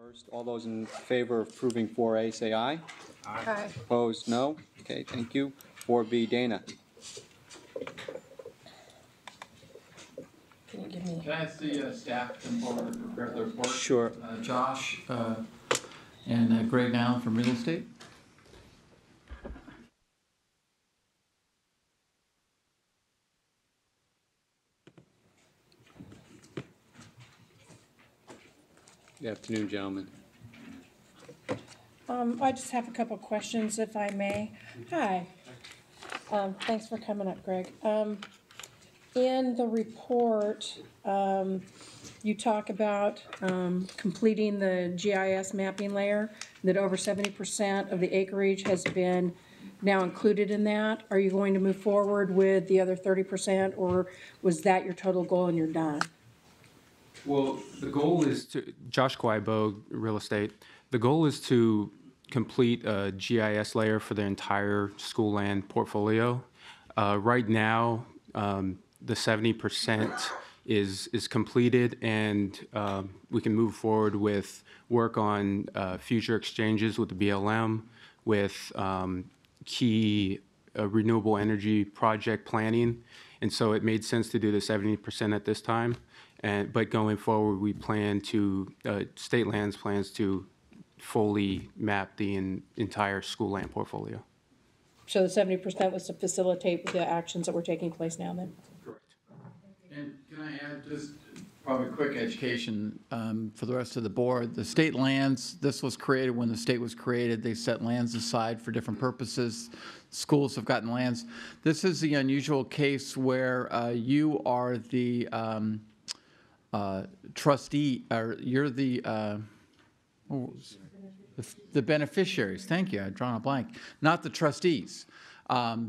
First, all those in favor of approving 4A, say aye. Aye. Opposed, no. Okay, thank you. 4B, Dana. Can you give me? Can I ask the staff to come forward to prepare the report? Sure. Josh and Greg Allen from Real Estate. Good afternoon, gentlemen. I just have a couple questions, if I may. Hi. Thanks for coming up, Greg. In the report, you talk about completing the GIS mapping layer, that over 70% of the acreage has been now included in that. Are you going to move forward with the other 30%, or was that your total goal and you're done? Well, the goal is to, Josh Quaibo, Real Estate, the goal is to complete a GIS layer for the entire school land portfolio. Right now, the 70% is completed, and we can move forward with work on future exchanges with the BLM, with key renewable energy project planning. And so it made sense to do the 70% at this time. But going forward, we plan to, State Lands plans to fully map the entire school land portfolio. So the 70% was to facilitate the actions that were taking place now then? Correct. And can I add just probably a quick education for the rest of the board? The state lands, this was created when the state was created. They set lands aside for different purposes. Schools have gotten lands. This is the unusual case where you are the trustee, or you're the beneficiaries. Thank you. I'd drawn a blank. Not the trustees.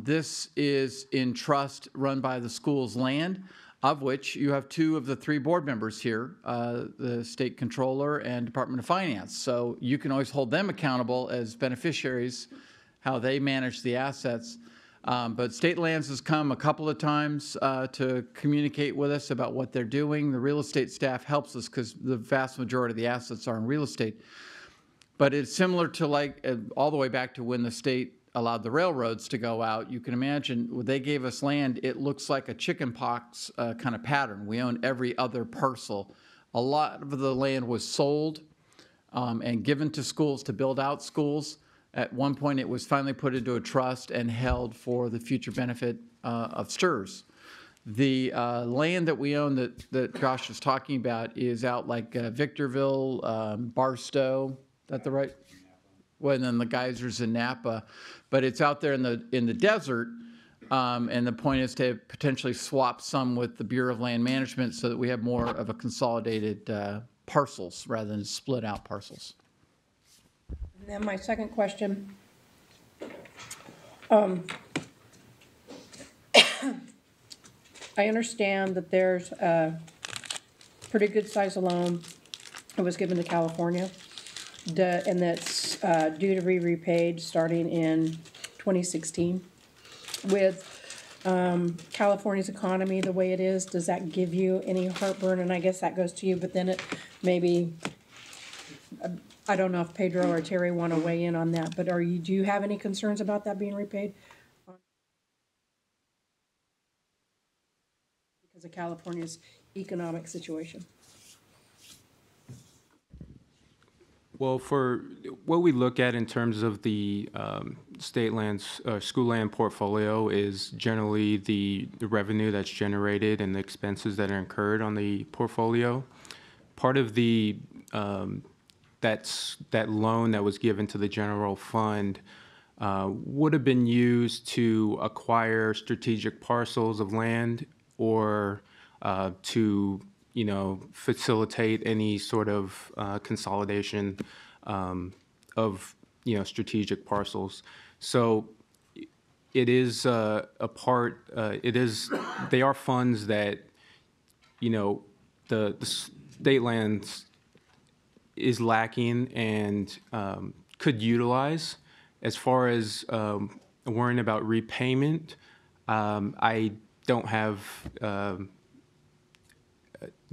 This is in trust run by the school's land, of which you have two of the three board members here, the state controller and Department of Finance. So you can always hold them accountable as beneficiaries, how they manage the assets. But State Lands has come a couple of times to communicate with us about what they're doing. The real estate staff helps us because the vast majority of the assets are in real estate. But it's similar to like all the way back to when the state allowed the railroads to go out. You can imagine when they gave us land, it looks like a chicken pox kind of pattern. We own every other parcel. A lot of the land was sold and given to schools to build out schools. At one point, it was finally put into a trust and held for the future benefit of STRS. The land that we own that Josh is talking about is out like Victorville, Barstow. Is that the right? Well, and then the geysers in Napa, but it's out there in the desert. And the point is to potentially swap some with the Bureau of Land Management so that we have more of a consolidated parcels rather than split out parcels. And then my second question, I understand that there's a pretty good size loan that was given to California, and that's due to be repaid starting in 2016. With California's economy the way it is, does that give you any heartburn? And I guess that goes to you, but then it maybe, I don't know if Pedro or Terry want to weigh in on that, but do you have any concerns about that being repaid? Because of California's economic situation. Well, for what we look at in terms of the state lands, school land portfolio is generally the revenue that's generated and the expenses that are incurred on the portfolio. Part of the that loan that was given to the general fund would have been used to acquire strategic parcels of land or to facilitate any sort of consolidation of strategic parcels. So it is a part. They are funds that the state lands is lacking and could utilize. As far as worrying about repayment, I don't have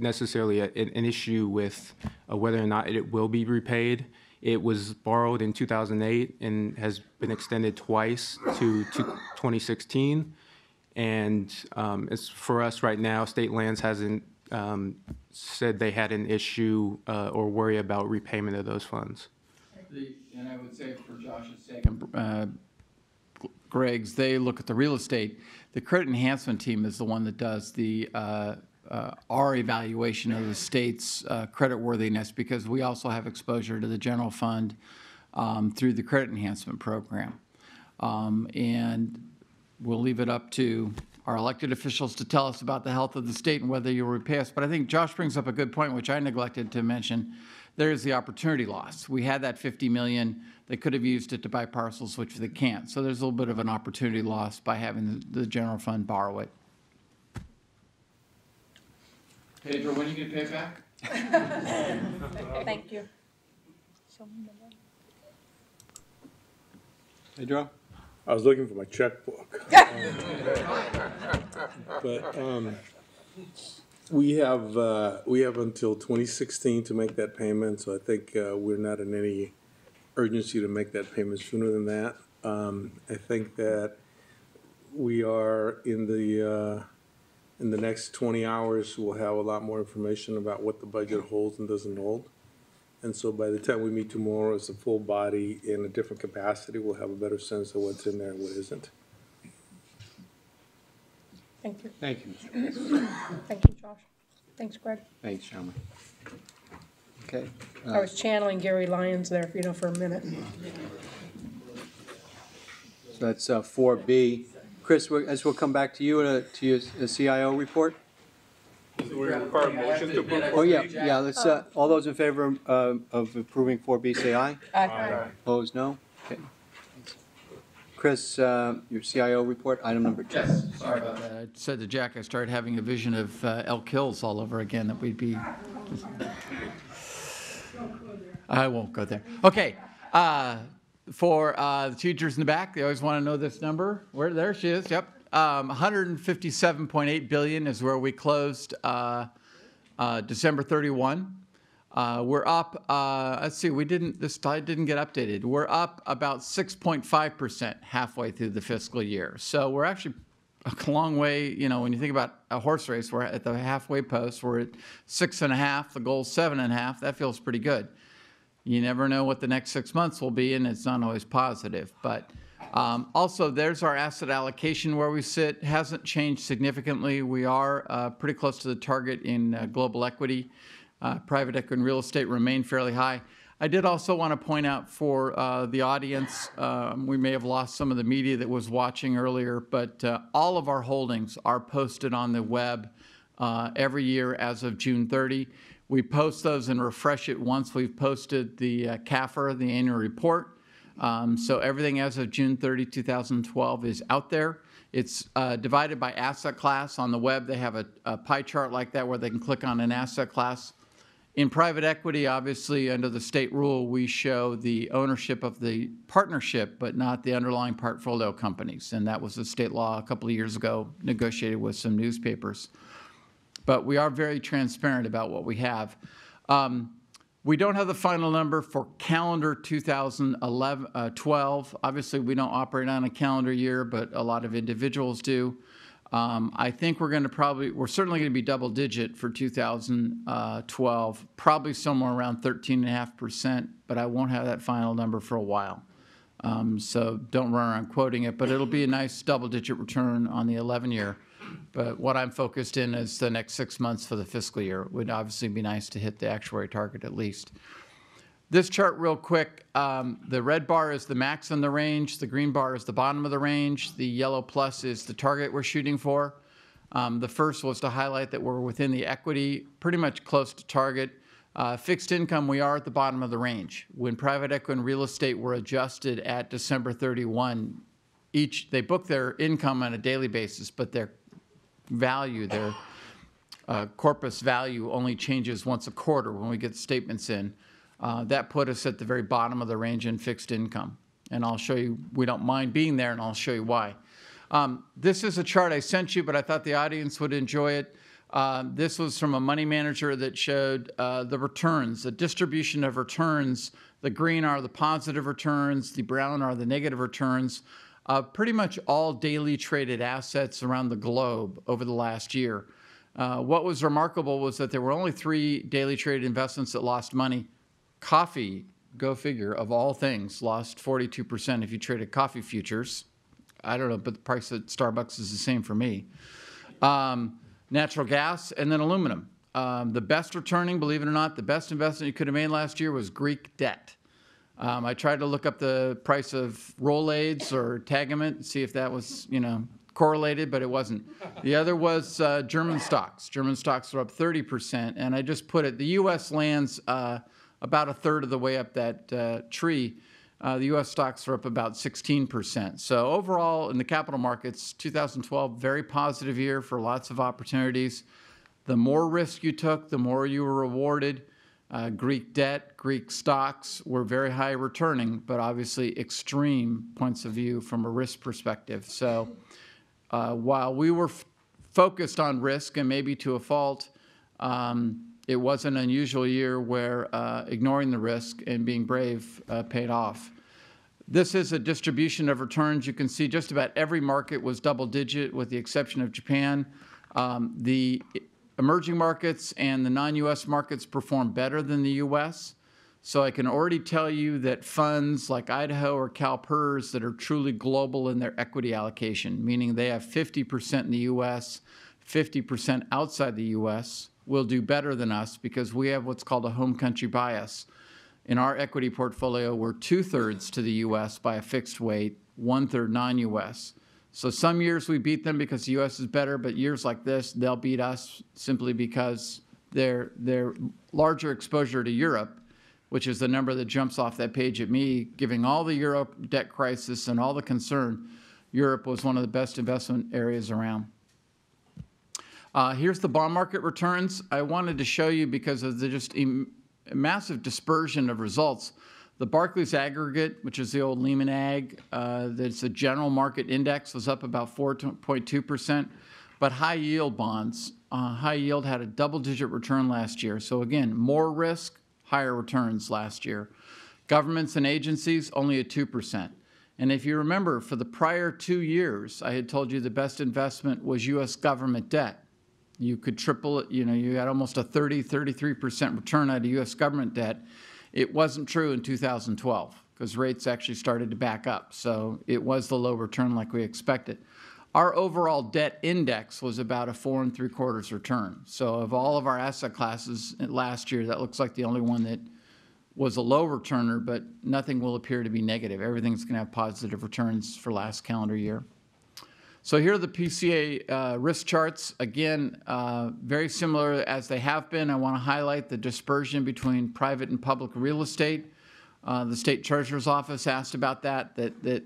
necessarily an issue with whether or not it will be repaid. It was borrowed in 2008 and has been extended twice to 2016. And as for us right now, State Lands hasn't said they had an issue or worry about repayment of those funds. And I would say for Josh's sake, Greg's, they look at the real estate. The credit enhancement team is the one that does the our evaluation of the state's credit worthiness, because we also have exposure to the general fund through the credit enhancement program. And we'll leave it up to our elected officials to tell us about the health of the state and whether you'll repay us. But I think Josh brings up a good point, which I neglected to mention. There's the opportunity loss. We had that $50 million. They could have used it to buy parcels, which they can't. So there's a little bit of an opportunity loss by having the general fund borrow it. Pedro, when are you going to pay it back? Thank you. Pedro? I was looking for my checkbook. But we have until 2016 to make that payment, so I think we're not in any urgency to make that payment sooner than that. I think that we are in the next 20 hours, we'll have a lot more information about what the budget holds and doesn't hold. And so by the time we meet tomorrow as a full body in a different capacity, we'll have a better sense of what's in there and what isn't. Thank you. Thank you, Mr. Thank you, Josh. Thanks, Greg. Thanks, Shalma. Okay. I was channeling Gary Lyons there, for a minute. So that's 4B. Chris, as we'll come back to you to your CIO report. Do we require a motion to approve? Oh, yeah, let's, all those in favor of approving 4B, say aye. Aye. Opposed, no? Okay. Chris, your CIO report, item number 2. Yes, sorry about that. I said to Jack, I started having a vision of Elk Hills all over again, that we'd be... I won't go there. Okay, for the teachers in the back, they always want to know this number. There she is, yep. 157.8 billion is where we closed December 31. We're up, let's see, this slide didn't get updated. We're up about 6.5% halfway through the fiscal year. So we're actually a long way, when you think about a horse race, we're at the halfway post. We're at 6.5, the goal's 7.5. That feels pretty good. You never know what the next 6 months will be, and it's not always positive. But also, there's our asset allocation where we sit. Hasn't changed significantly. We are pretty close to the target in global equity. Private equity and real estate remain fairly high. I did also want to point out for the audience, we may have lost some of the media that was watching earlier, but all of our holdings are posted on the web every year as of June 30. We post those and refresh it once we've posted the CAFR, the annual report. So everything as of June 30, 2012 is out there. It's divided by asset class. On the web, they have a pie chart like that where they can click on an asset class. In private equity, obviously, under the state rule, we show the ownership of the partnership, but not the underlying portfolio companies. And that was a state law a couple of years ago, negotiated with some newspapers. But we are very transparent about what we have. We don't have the final number for calendar 2012. Obviously, we don't operate on a calendar year, but a lot of individuals do. I think we're certainly going to be double digit for 2012, probably somewhere around 13.5%, but I won't have that final number for a while. So don't run around quoting it, but it'll be a nice double digit return on the 11-year. But what I'm focused in is the next 6 months for the fiscal year. It would obviously be nice to hit the actuary target at least. This chart real quick, the red bar is the max in the range, the green bar is the bottom of the range, the yellow plus is the target we're shooting for. The first was to highlight that we're within the equity, pretty much close to target. Fixed income, we are at the bottom of the range. When private equity and real estate were adjusted at December 31, they book their income on a daily basis, but their value, their corpus value only changes once a quarter when we get statements in. That put us at the very bottom of the range in fixed income. And I'll show you, we don't mind being there, and I'll show you why. This is a chart I sent you, but I thought the audience would enjoy it. This was from a money manager that showed the returns, the distribution of returns. The green are the positive returns, the brown are the negative returns. Pretty much all daily traded assets around the globe over the last year. What was remarkable was that there were only 3 daily traded investments that lost money. Coffee, go figure, of all things, lost 42% if you traded coffee futures. I don't know, but the price at Starbucks is the same for me. Natural gas, and then aluminum. The best returning, believe it or not, the best investment you could have made last year was Greek debt. I tried to look up the price of Rolaids or Tagament, see if that was, correlated, but it wasn't. The other was German stocks. German stocks were up 30%, and I just put it, the U.S. lands about a third of the way up that tree. The U.S. stocks are up about 16%. So overall, in the capital markets, 2012, very positive year for lots of opportunities. The more risk you took, the more you were rewarded. Greek debt, Greek stocks were very high returning, but obviously extreme points of view from a risk perspective. So while we were focused on risk and maybe to a fault, it was an unusual year where ignoring the risk and being brave paid off. This is a distribution of returns. You can see just about every market was double digit with the exception of Japan. The emerging markets and the non-U.S. markets perform better than the U.S. So I can already tell you that funds like Idaho or CalPERS that are truly global in their equity allocation, meaning they have 50% in the U.S., 50% outside the U.S., will do better than us because we have what's called a home country bias. In our equity portfolio, we're 2/3 to the U.S. by a fixed weight, 1/3 non-U.S. So some years we beat them because the U.S. is better, but years like this, they'll beat us simply because their larger exposure to Europe, which is the number that jumps off that page at me, giving all the Europe debt crisis and all the concern, Europe was one of the best investment areas around. Here's the bond market returns. I wanted to show you because of the just massive dispersion of results. The Barclays Aggregate, which is the old Lehman Ag, that's a general market index, was up about 4.2%. But high yield bonds, high yield had a double-digit return last year. So again, more risk, higher returns last year. Governments and agencies, only at 2%. And if you remember, for the prior 2 years, I had told you the best investment was U.S. government debt. You could triple it, you got almost a 33% return out of U.S. government debt. It wasn't true in 2012 because rates actually started to back up. So it was the low return like we expected. Our overall debt index was about a 4 3/4 return. So of all of our asset classes last year, that looks like the only one that was a low returner, but nothing will appear to be negative. Everything's going to have positive returns for last calendar year. So here are the PCA risk charts. Again, very similar as they have been. I want to highlight the dispersion between private and public real estate. The State Treasurer's Office asked about that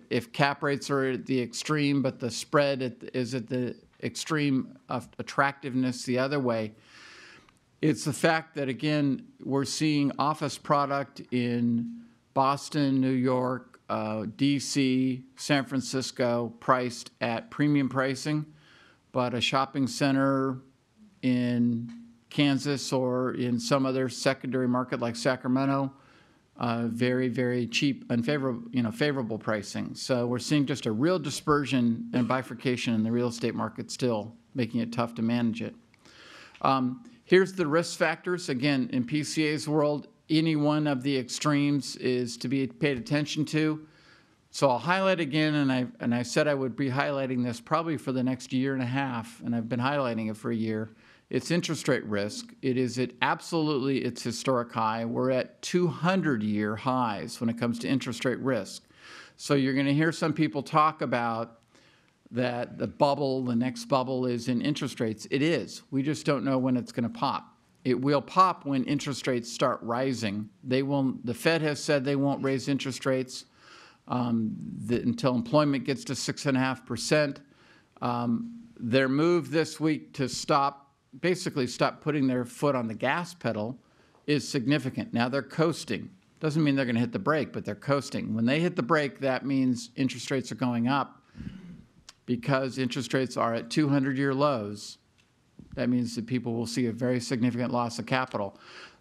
if cap rates are at the extreme, but the spread is at the extreme of attractiveness the other way. It's the fact that, again, we're seeing office product in Boston, New York, D.C., San Francisco priced at premium pricing, but a shopping center in Kansas or in some other secondary market like Sacramento, very, very cheap, unfavorable, favorable pricing. So we're seeing just a real dispersion and bifurcation in the real estate market still, making it tough to manage it. Here's the risk factors. Again, in PCA's world, any one of the extremes is to be paid attention to. So I'll highlight again, and I said I would be highlighting this probably for the next year and a half, and I've been highlighting it for a year. It's interest rate risk. It is at absolutely its historic high. We're at 200-year highs when it comes to interest rate risk. So you're going to hear some people talk about that the next bubble is in interest rates. It is. We just don't know when it's going to pop. It will pop when interest rates start rising. The Fed has said they won't raise interest rates until employment gets to 6.5%. Their move this week to basically stop putting their foot on the gas pedal is significant. Now they're coasting. Doesn't mean they're going to hit the brake, but they're coasting. When they hit the brake, that means interest rates are going up because interest rates are at 200-year lows. That means that people will see a very significant loss of capital.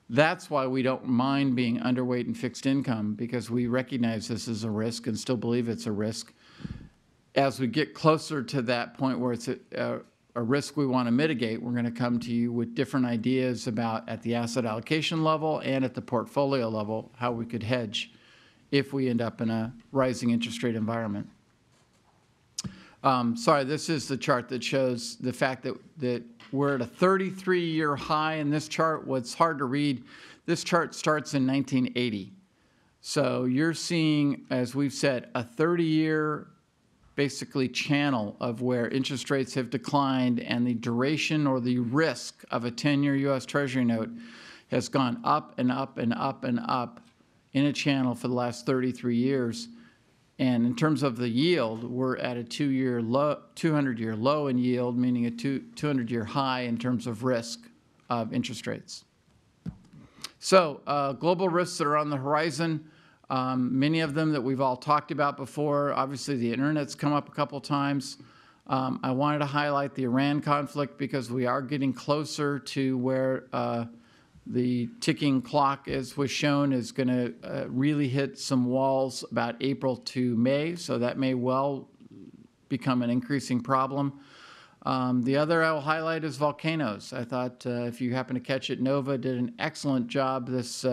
That's why we don't mind being underweight in fixed income, because we recognize this is a risk and still believe it's a risk. As we get closer to that point where it's a risk we want to mitigate, we're going to come to you with different ideas about, at the asset allocation level and at the portfolio level, how we could hedge if we end up in a rising interest rate environment. Sorry, this is the chart that shows the fact that we're at a 33-year high in this chart. What's hard to read, this chart starts in 1980. So you're seeing, as we've said, a 30-year basically channel of where interest rates have declined and the duration or the risk of a 10-year U.S. Treasury note has gone up and up and up and up in a channel for the last 33 years. And in terms of the yield, we're at a 200-year low in yield, meaning a 200-year high in terms of risk of interest rates. So global risks that are on the horizon, many of them that we've all talked about before. Obviously, the internet's come up a couple times. I wanted to highlight the Iran conflict because we are getting closer to where the ticking clock, as was shown, is going to really hit some walls about April to May, so that may well become an increasing problem. The other I will highlight is volcanoes. I thought if you happen to catch it, NOVA did an excellent job this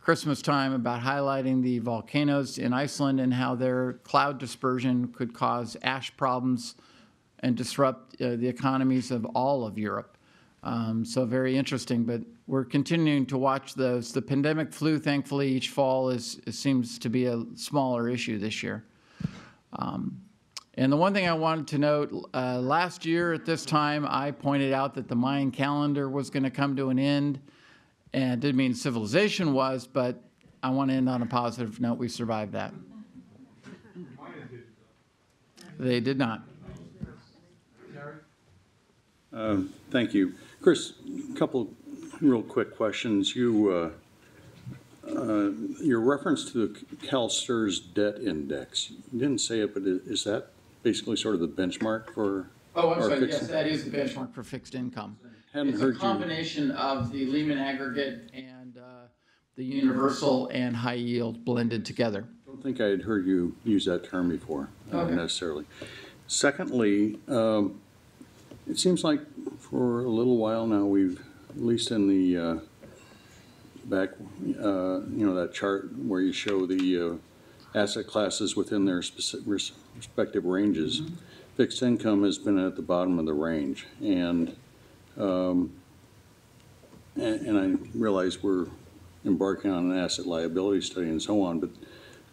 Christmas time about highlighting the volcanoes in Iceland and how their cloud dispersion could cause ash problems and disrupt the economies of all of Europe. So very interesting, but we're continuing to watch those. The pandemic flu, thankfully, each fall seems to be a smaller issue this year. And the one thing I wanted to note, last year at this time, I pointed out that the Mayan calendar was going to come to an end, and it didn't mean civilization was, but I want to end on a positive note. We survived that. They did not. Thank you. Chris, a couple real quick questions. Your reference to the CalSTRS debt index, you didn't say it, but is that basically sort of the benchmark for Oh, I'm sorry. fixed Yes, that is the benchmark for fixed income. Hadn't It's heard a combination of the Lehman aggregate and the universal and high yield blended together. I don't think I had heard you use that term before, Okay. necessarily. Secondly, it seems like for a little while now, we've, at least in the back, that chart where you show the asset classes within their respective ranges, fixed income has been at the bottom of the range. And I realize we're embarking on an asset liability study and so on, but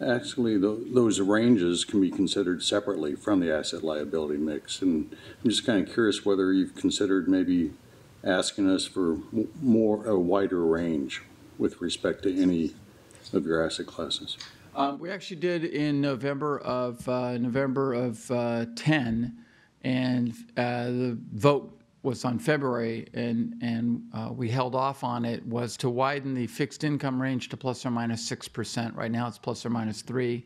actually those ranges can be considered separately from the asset liability mix. And I'm just kind of curious whether you've considered maybe asking us for a wider range with respect to any of your asset classes. We actually did in November of 10, and the vote was on February, and we held off on it, was to widen the fixed income range to plus or minus 6%. Right now it's plus or minus 3%,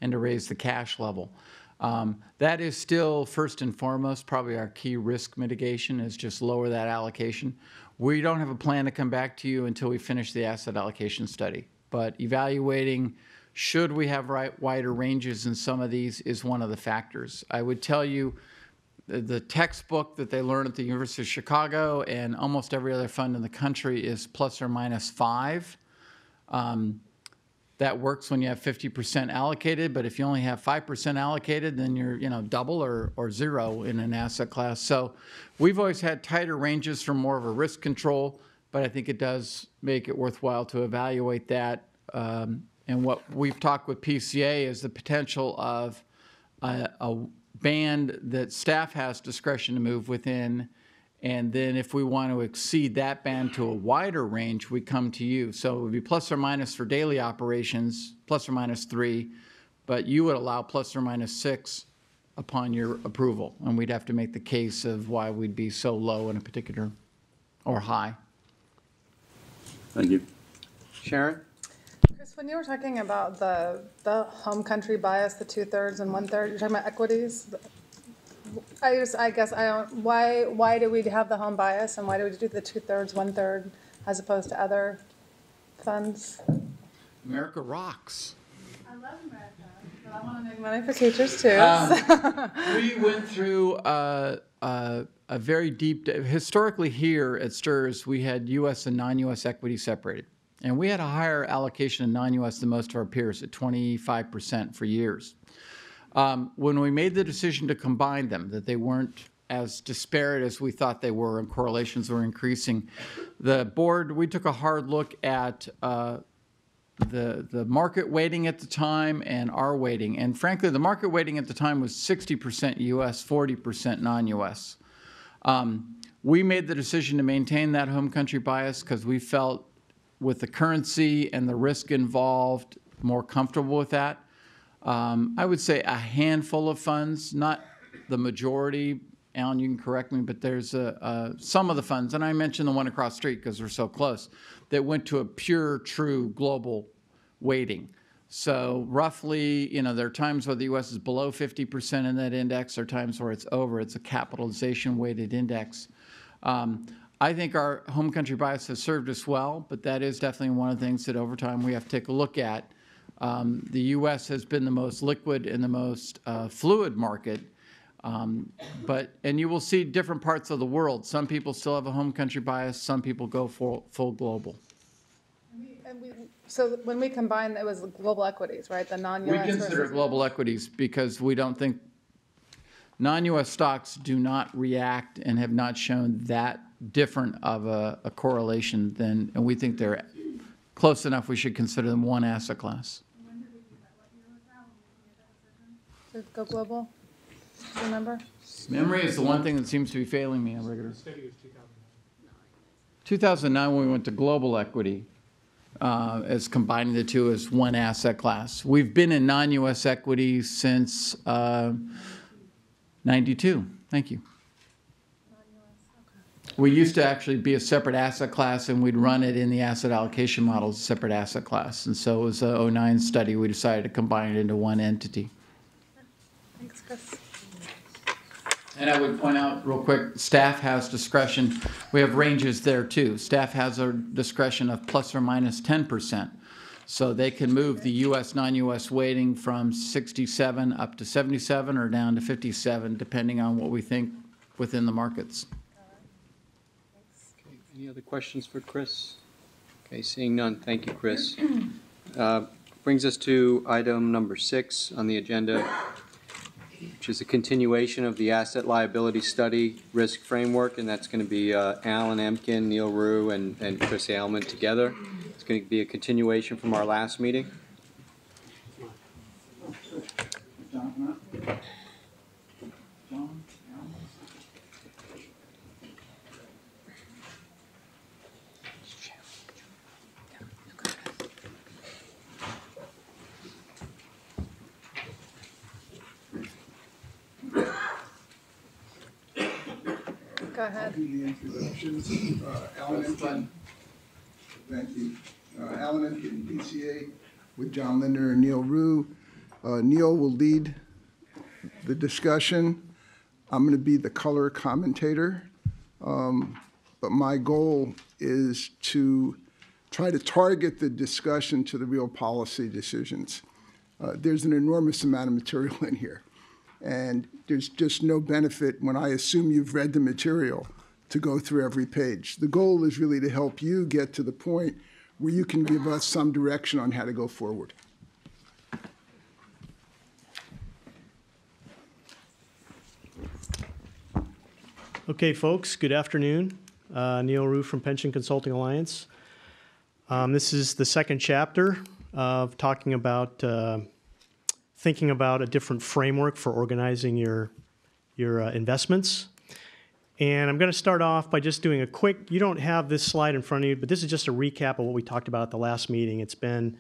and to raise the cash level. That is still first and foremost probably our key risk mitigation, is just lower that allocation. We don't have a plan to come back to you until we finish the asset allocation study, but evaluating should we have wider ranges in some of these is one of the factors. I would tell you the textbook that they learn at the University of Chicago and almost every other fund in the country is plus or minus 5. That works when you have 50% allocated, but if you only have 5% allocated, then you're double or zero in an asset class. So we've always had tighter ranges for more of a risk control, but I think it does make it worthwhile to evaluate that. And what we've talked with PCA is the potential of a band that staff has discretion to move within, and then if we want to exceed that band to a wider range, we come to you. So it would be plus or minus for daily operations, plus or minus 3, but you would allow plus or minus 6 upon your approval, and we'd have to make the case of why we'd be so low in a particular, or high. Thank you. Sharon? Chris, when you were talking about the home country bias, the 2/3 and 1/3, you're talking about equities. I guess I don't, why do we have the home bias and why do we do the 2/3, 1/3 as opposed to other funds? America rocks. I love America, but I want to make money for teachers too. We went through a very deep, historically here at STRS, we had U.S. and non-U.S. equity separated. And we had a higher allocation of non-U.S. than most of our peers at 25% for years. When we made the decision to combine them, that they weren't as disparate as we thought they were and correlations were increasing, the board, we took a hard look at the market weighting at the time and our weighting. And frankly, the market weighting at the time was 60% U.S., 40% non-U.S. We made the decision to maintain that home country bias because we felt with the currency and the risk involved more comfortable with that. I would say a handful of funds, not the majority. Alan, you can correct me, but there's some of the funds, and I mentioned the one across the street because we're so close, that went to a pure, true global weighting. So roughly, you know, there are times where the U.S. is below 50% in that index, or times where it's over. It's a capitalization-weighted index. I think our home country bias has served us well, but that is definitely one of the things that over time we have to take a look at. The U.S. has been the most liquid and the most fluid market, and you will see different parts of the world. Some people still have a home country bias. Some people go full global. So when we combined, it was global equities, right? The non-US. We consider it global equities because we don't think non-U.S. stocks do not react and have not shown that different of a correlation than, and we think they're close enough we should consider them one asset class. To go global? Do you remember? Memory is the one thing that seems to be failing me on regular. 2009 when we went to global equity, as combining the two as one asset class. We've been in non-U.S. equity since 92. Thank you. We used to actually be a separate asset class, and we'd run it in the asset allocation model as a separate asset class. And so it was a 09 study. We decided to combine it into one entity. Thanks, Chris. And I would point out real quick, staff has discretion. We have ranges there too. Staff has a discretion of plus or minus 10%. So they can move the U.S. non-U.S. weighting from 67 up to 77 or down to 57, depending on what we think within the markets. Okay, any other questions for Chris? Okay, seeing none, thank you, Chris. Brings us to item number 6 on the agenda, which is a continuation of the asset liability study risk framework, and that's going to be Alan Emkin, Neil Rue, and Chris Ailman together. It's going to be a continuation from our last meeting. Go ahead. Do the introductions. Alan Emkin. Thank you. Alan Emkin, PCA, with John Linder and Neil Rue. Neil will lead the discussion. I'm going to be the color commentator. But my goal is to try to target the discussion to the real policy decisions. There's an enormous amount of material in here. And there's just no benefit when I assume you've read the material to go through every page. The goal is really to help you get to the point where you can give us some direction on how to go forward. Okay, folks, good afternoon. Neil Rue from Pension Consulting Alliance. This is the second chapter of talking about thinking about a different framework for organizing your investments. And I'm going to start off by just doing a quick, you don't have this slide in front of you, but this is just a recap of what we talked about at the last meeting. There's been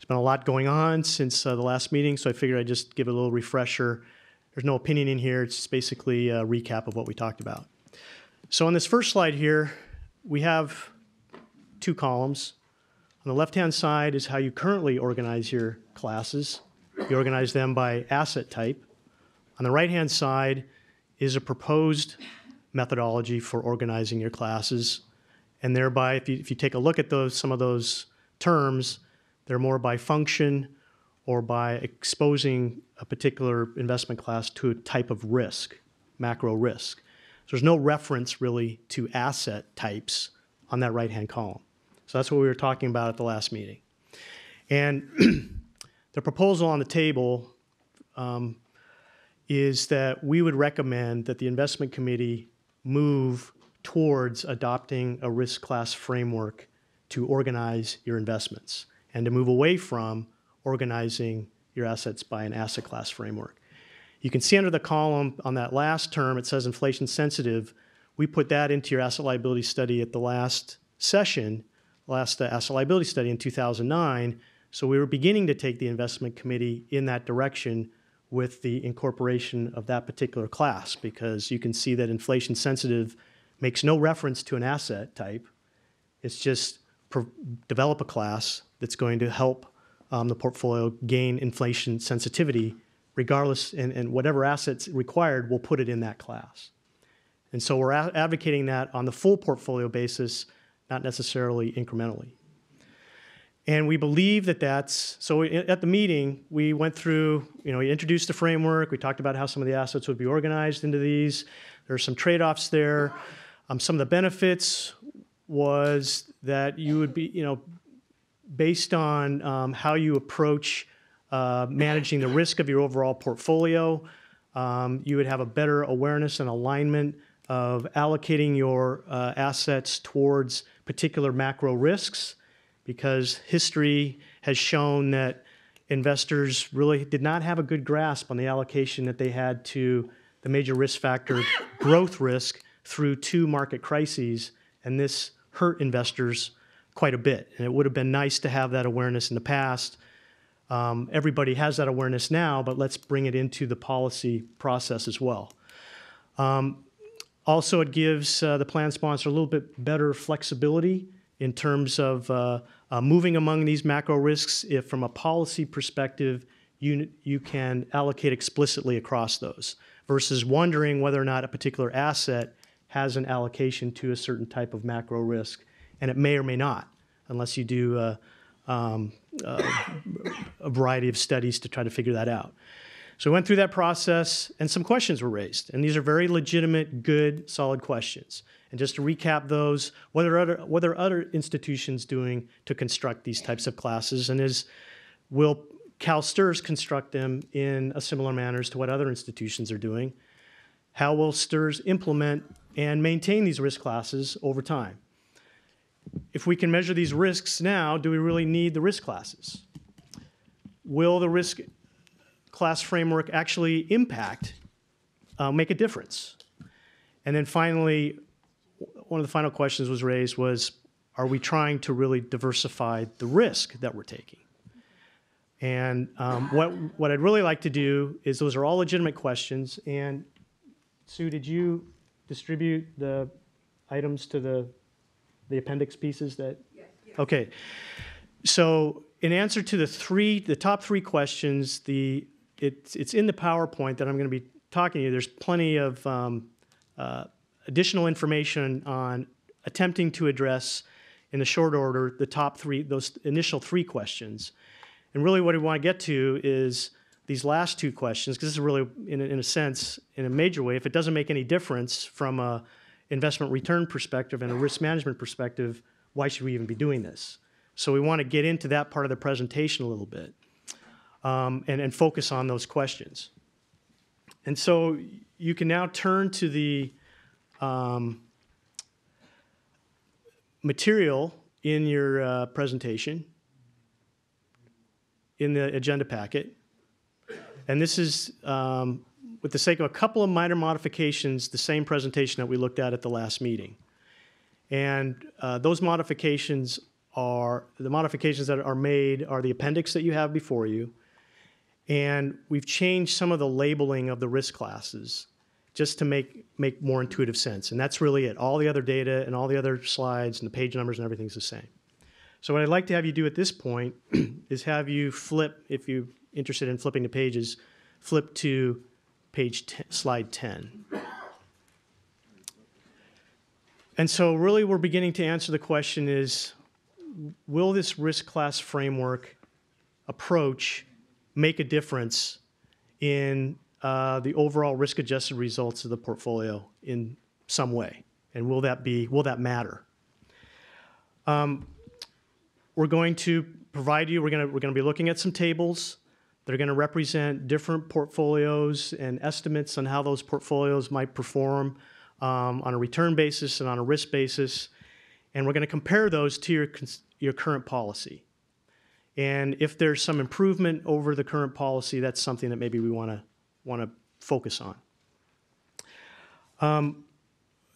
a lot going on since the last meeting, so I figured I'd just give a little refresher. There's no opinion in here. It's just basically a recap of what we talked about. So on this first slide here, we have 2 columns. On the left-hand side is how you currently organize your classes. You organize them by asset type. On the right-hand side is a proposed methodology for organizing your classes. And thereby, if you take a look at some of those terms, they're more by function or by exposing a particular investment class to a type of risk, macro risk. So there's no reference really to asset types on that right-hand column. So that's what we were talking about at the last meeting. And the proposal on the table is that we would recommend that the investment committee move towards adopting a risk class framework to organize your investments and to move away from organizing your assets by an asset class framework. You can see under the column on that last term, it says inflation sensitive. We put that into your asset liability study at the last session, asset liability study in 2009. So we were beginning to take the investment committee in that direction with the incorporation of that particular class, because you can see that inflation sensitive makes no reference to an asset type. It's just develop a class that's going to help the portfolio gain inflation sensitivity regardless, and whatever assets required, we'll put it in that class. And so we're advocating that on the full portfolio basis, not necessarily incrementally. And we believe that so at the meeting, we went through, we introduced the framework, we talked about how some of the assets would be organized into these. There are some trade-offs there. Some of the benefits was that you would be, based on how you approach managing the risk of your overall portfolio, you would have a better awareness and alignment of allocating your assets towards particular macro risks, because history has shown that investors really did not have a good grasp on the allocation that they had to the major risk factor growth risk through 2 market crises, and this hurt investors quite a bit. And it would have been nice to have that awareness in the past. Everybody has that awareness now, but let's bring it into the policy process as well. Also, it gives the plan sponsor a little bit better flexibility in terms of moving among these macro risks. If from a policy perspective, you can allocate explicitly across those, versus wondering whether or not a particular asset has an allocation to a certain type of macro risk, and it may or may not, unless you do a variety of studies to try to figure that out. So we went through that process, and some questions were raised, and these are very legitimate, good, solid questions. And just to recap those, what are other institutions doing to construct these types of classes, and will CalSTRS construct them in a similar manner as to what other institutions are doing? How will STRS implement and maintain these risk classes over time? If we can measure these risks now, do we really need the risk classes? Will the risk class framework actually make a difference? And then finally, one of the final questions was raised was, are we trying to really diversify the risk that we're taking? And what I'd really like to do is, those are all legitimate questions. And Sue, did you distribute the items to the appendix pieces that? Yes. Okay. So in answer to the top 3 questions, it's in the PowerPoint that I'm going to be talking to you. There's plenty of additional information on attempting to address in the short order the top 3, those initial 3 questions. And really what we want to get to is these last 2 questions, because this is really, in a sense, in a major way, if it doesn't make any difference from a investment return perspective and a risk management perspective, why should we even be doing this? So we want to get into that part of the presentation a little bit and focus on those questions. And so you can now turn to the material in your presentation, in the agenda packet. And this is, with the sake of a couple of minor modifications, the same presentation that we looked at the last meeting. And those modifications that are made are the appendix that you have before you. And we've changed some of the labeling of the risk classes just to make more intuitive sense. And that's really it. All the other data and all the other slides and the page numbers and everything's the same. So what I'd like to have you do at this point is have you flip, if you're interested in flipping the pages, flip to slide 10. And so really we're beginning to answer the question is, will this risk class framework approach make a difference in the overall risk-adjusted results of the portfolio in some way? And will that matter? We're going to provide you, we're going to be looking at some tables that are going to represent different portfolios and estimates on how those portfolios might perform on a return basis and on a risk basis. And we're going to compare those to your current policy. And if there's some improvement over the current policy, that's something that maybe we want to focus on.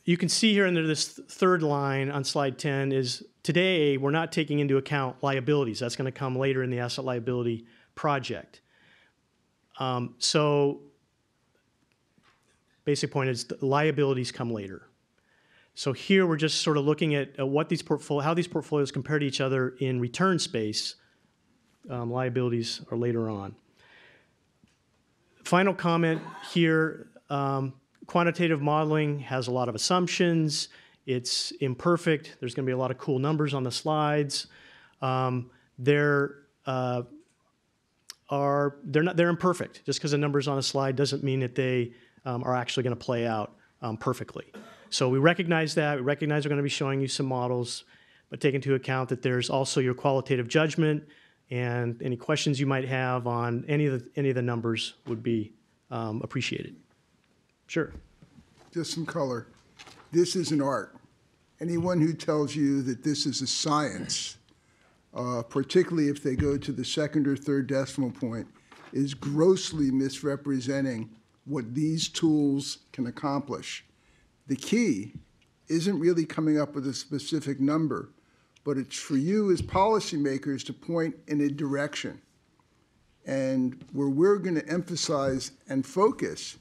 You can see here under this third line on slide 10 is today we're not taking into account liabilities. That's going to come later in the asset liability project. So basic point is the liabilities come later. So here we're just sort of looking at how these portfolios compare to each other in return space. Liabilities are later on. Final comment here, quantitative modeling has a lot of assumptions. It's imperfect. There's going to be a lot of cool numbers on the slides. They're imperfect. Just because a number's on a slide doesn't mean that they are actually going to play out perfectly. So we recognize that. We recognize we're going to be showing you some models, but take into account that there's also your qualitative judgment, and any questions you might have on any of the numbers would be appreciated. Sure. Just some color. This is an art. Anyone who tells you that this is a science, particularly if they go to the second or third decimal point, is grossly misrepresenting what these tools can accomplish. The key isn't really coming up with a specific number, but it's for you as policymakers to point in a direction. And where we're going to emphasize and focus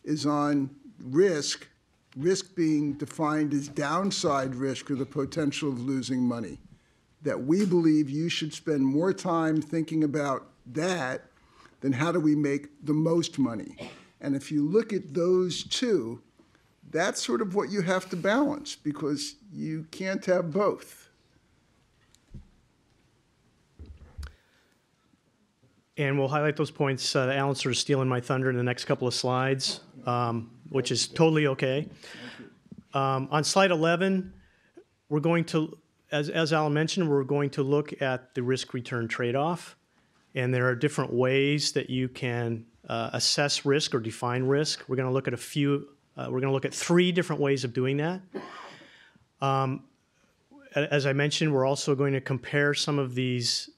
is on risk being defined as downside risk or the potential of losing money. That we believe you should spend more time thinking about that than how do we make the most money. And if you look at those two, that's sort of what you have to balance, because you can't have both. And we'll highlight those points. Alan's sort of stealing my thunder in the next couple of slides, which is totally okay. On slide 11, we're going to, as Alan mentioned, we're going to look at the risk-return trade-off. And there are different ways that you can assess risk or define risk. We're going to look at we're going to look at 3 different ways of doing that. As I mentioned, we're also going to compare some of these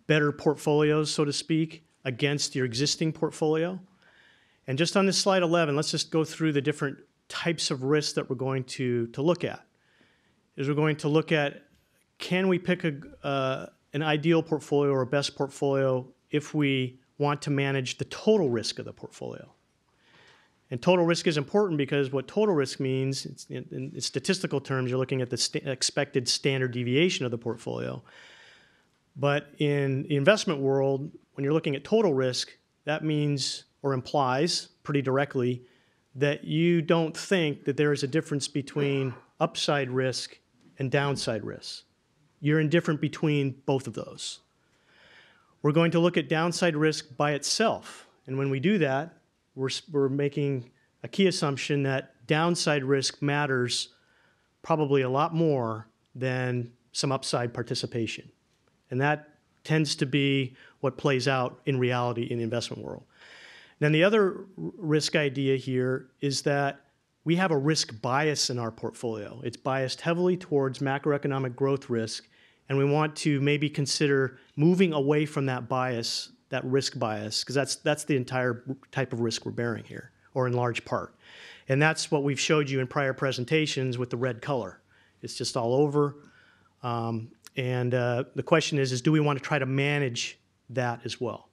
better portfolios, so to speak, against your existing portfolio. And just on this slide 11, let's just go through the different types of risks that we're going to look at. We're going to look at, can we pick an ideal portfolio or a best portfolio if we want to manage the total risk of the portfolio? And total risk is important because what total risk means, in statistical terms, you're looking at the expected standard deviation of the portfolio. But in the investment world, when you're looking at total risk, that means or implies pretty directly that you don't think that there is a difference between upside risk and downside risk. You're indifferent between both of those. We're going to look at downside risk by itself. And when we do that, we're making a key assumption that downside risk matters probably a lot more than some upside participation. And that tends to be what plays out in reality in the investment world. Then the other risk idea here is that we have a risk bias in our portfolio. It's biased heavily towards macroeconomic growth risk, and we want to maybe consider moving away from that bias, that risk bias, because that's the entire type of risk we're bearing here, or in large part. And that's what we've showed you in prior presentations with the red color. It's just all over. And the question is do we want to try to manage that as well?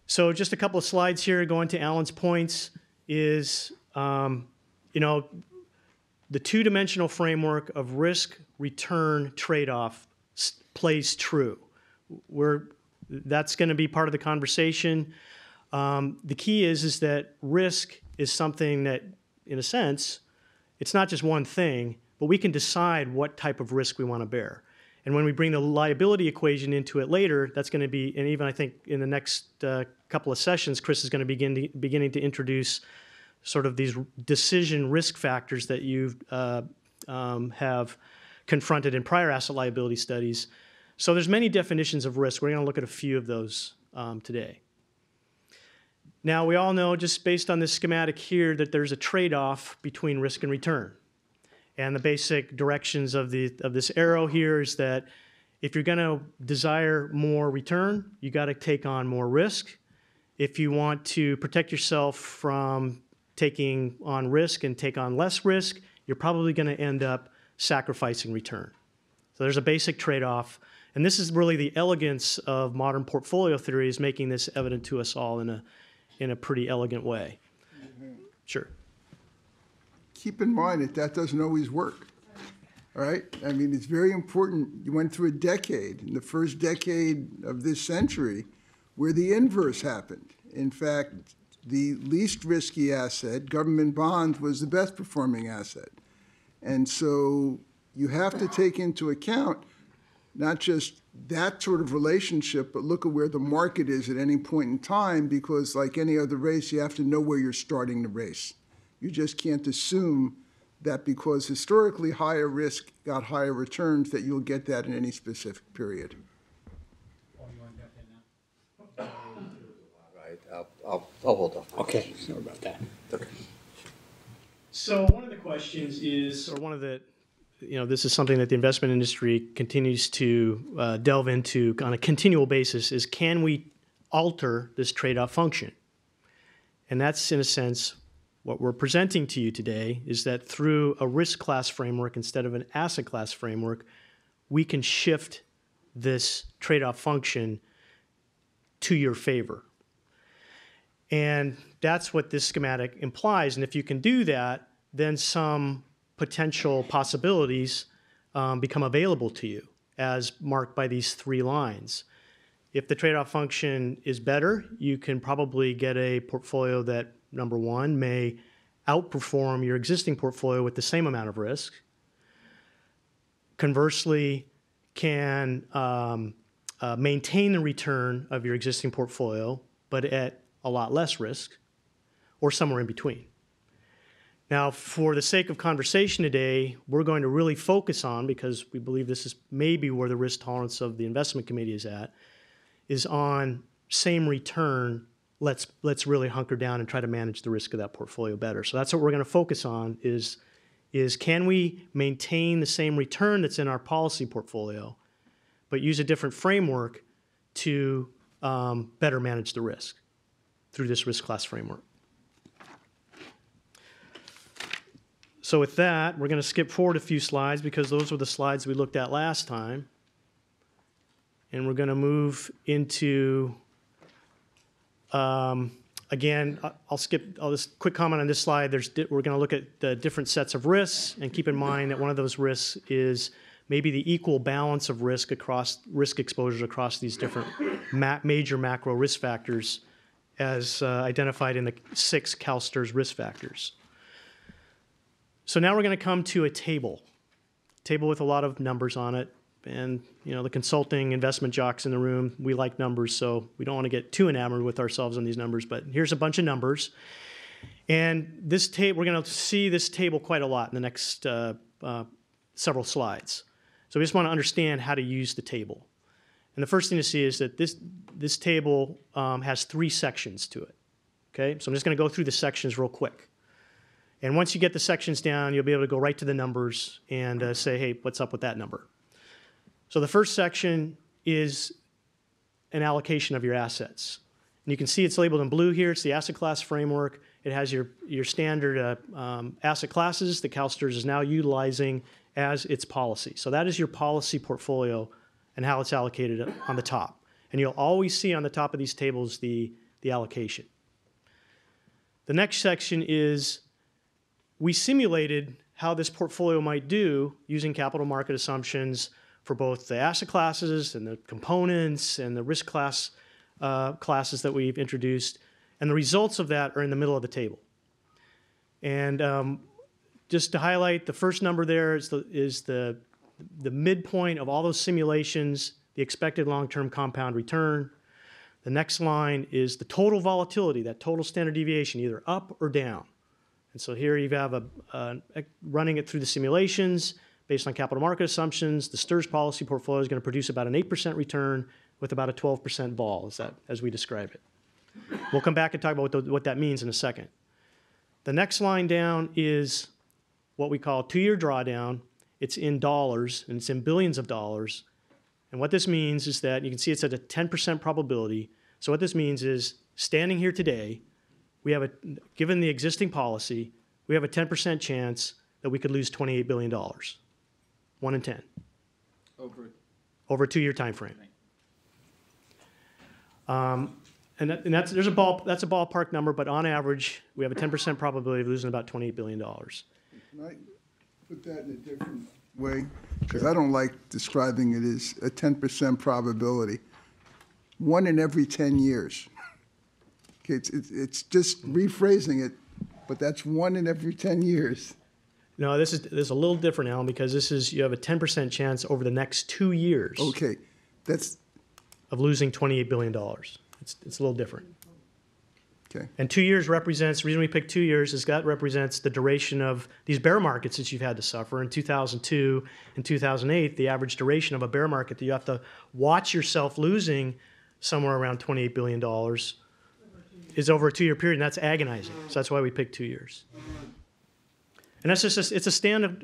So just a couple of slides here going to Alan's points is, the two-dimensional framework of risk-return trade-off plays true. That's going to be part of the conversation. The key is that risk is something that in a sense, it's not just one thing, but we can decide what type of risk we want to bear. And when we bring the liability equation into it later, that's going to be, and even I think in the next couple of sessions, Chris is going to beginning to introduce sort of these decision risk factors that you have confronted in prior asset liability studies. So there's many definitions of risk. We're going to look at a few of those today. Now, we all know, just based on this schematic here, that there's a trade-off between risk and return. And the basic directions of this arrow here is that if you're going to desire more return, you got to take on more risk. If you want to protect yourself from taking on risk and take on less risk, you're probably going to end up sacrificing return. So there's a basic trade-off. And this is really the elegance of modern portfolio theory, is making this evident to us all in a pretty elegant way. Sure. Keep in mind that doesn't always work, all right? I mean, it's very important. You went through a decade, in the first decade of this century, where the inverse happened. In fact, the least risky asset, government bonds, was the best performing asset. And so you have to take into account not just that sort of relationship, but look at where the market is at any point in time, because like any other race, you have to know where you're starting the race. You just can't assume that because historically higher risk got higher returns, that you'll get that in any specific period. Right, I'll hold off. Okay, sorry about that. Okay. So one of the questions is, or one of the, this is something that the investment industry continues to delve into on a continual basis, is can we alter this trade-off function? And that's, in a sense, what we're presenting to you today, is that through a risk class framework instead of an asset class framework, we can shift this trade-off function to your favor. And that's what this schematic implies. And if you can do that, then some potential possibilities become available to you, as marked by these three lines. If the trade-off function is better, you can probably get a portfolio that, number one, may outperform your existing portfolio with the same amount of risk. Conversely, can maintain the return of your existing portfolio, but at a lot less risk, or somewhere in between. Now, for the sake of conversation today, we're going to really focus on, because we believe this is maybe where the risk tolerance of the investment committee is at, is on same return. Let's really hunker down and try to manage the risk of that portfolio better. So that's what we're going to focus on, is can we maintain the same return that's in our policy portfolio, but use a different framework to better manage the risk through this risk class framework. So with that, we're going to skip forward a few slides, because those were the slides we looked at last time. And we're going to move into, again, I'll just quick comment on this slide. We're going to look at the different sets of risks, and keep in mind that one of those risks is maybe the equal balance of risk exposures across these different major macro risk factors, as identified in the 6 CalSTRS risk factors. So now we're going to come to a table with a lot of numbers on it. And, the consulting investment jocks in the room, we like numbers, so we don't want to get too enamored with ourselves on these numbers. But here's a bunch of numbers. And this table, we're going to see this table quite a lot in the next several slides. So we just want to understand how to use the table. And the first thing to see is that this table has 3 sections to it. Okay, so I'm just going to go through the sections real quick. And once you get the sections down, you'll be able to go right to the numbers and say, hey, what's up with that number? So the first section is an allocation of your assets. And you can see it's labeled in blue here. It's the asset class framework. It has your standard asset classes that CalSTRS is now utilizing as its policy. So that is your policy portfolio and how it's allocated on the top. And you'll always see on the top of these tables the allocation. The next section is, we simulated how this portfolio might do using capital market assumptions for both the asset classes and the components and the risk class classes that we've introduced. And the results of that are in the middle of the table. And just to highlight, the first number there is the midpoint of all those simulations, the expected long-term compound return. The next line is the total volatility, that total standard deviation, either up or down. And so here you have running it through the simulations based on capital market assumptions. The STRS policy portfolio is going to produce about an 8% return with about a 12% vol, as we describe it. We'll come back and talk about what that means in a second. The next line down is what we call 2-year drawdown. It's in dollars, and it's in billions of dollars. And what this means is that you can see it's at a 10% probability. So what this means is, standing here today, given the existing policy, we have a 10% chance that we could lose $28 billion. 1 in 10. Over a 2-year time frame. That's a ballpark number, but on average, we have a 10% probability of losing about $28 billion. Can I put that in a different way? Because I don't like describing it as a 10% probability. 1 in every 10 years. Okay, it's just rephrasing it, but that's 1 in every 10 years. No, this is a little different, Alan, because you have a 10% chance over the next 2 years. Okay, of losing $28 billion. It's a little different. Okay. And 2 years represents, the reason we picked 2 years is that represents the duration of these bear markets that you've had to suffer. In 2002 and 2008, the average duration of a bear market that you have to watch yourself losing somewhere around $28 billion is over a 2-year period, and that's agonizing. So that's why we picked 2 years. And that's just it's a standard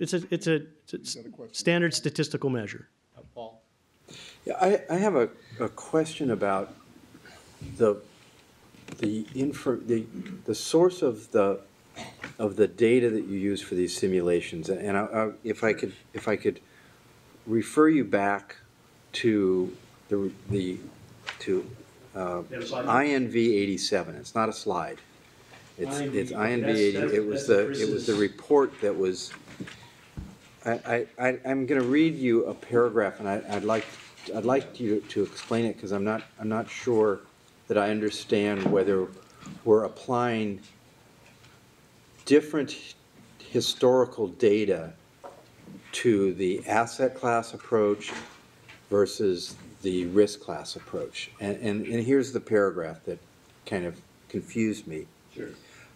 statistical measure. Paul? Yeah, I have a question about the source of the data that you use for these simulations, and if I could refer you back to INV 87. It's not a slide. It's INV 80. It was the report that was. I'm going to read you a paragraph, and I'd like you to explain it, because I'm not sure that I understand whether we're applying different historical data to the asset class approach versus the risk class approach. And here's the paragraph that kind of confused me. Sure.